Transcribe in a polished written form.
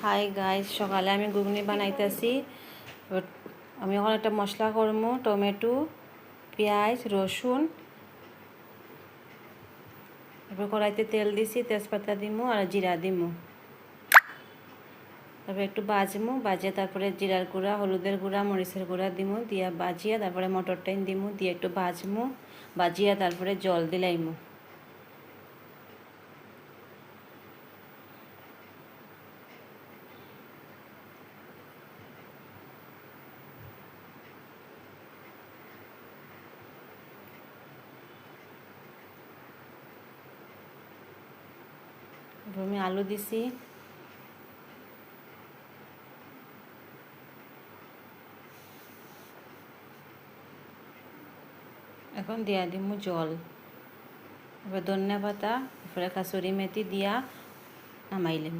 Hi guys, সকালে আমি ঘুগনি বানাইতেছি। আমি এখন একটা মশলা করবো, টমেটো, পেঁয়াজ, রসুন। তারপর কড়াইতে তেল দিছি, তেজপাতা দিমু আর জিরা দিমু। তারপরে একটু বাজমু, বাজিয়ে তারপরে জিরার গুঁড়া, হলুদের গুঁড়া, মরিচের গুঁড়া দিমু, দিয়া বাজিয়া তারপরে মটরটাইন দিমু, দিয়ে একটু বাজমু, বাজিয়া তারপরে জল দিলাইমু। আমি আলু দিছি, এখন দিয়া দিমু জল, এবার ধনিয়া পাতা, তারপরে কাসুরি মেথি দিয়া নামাইলাম।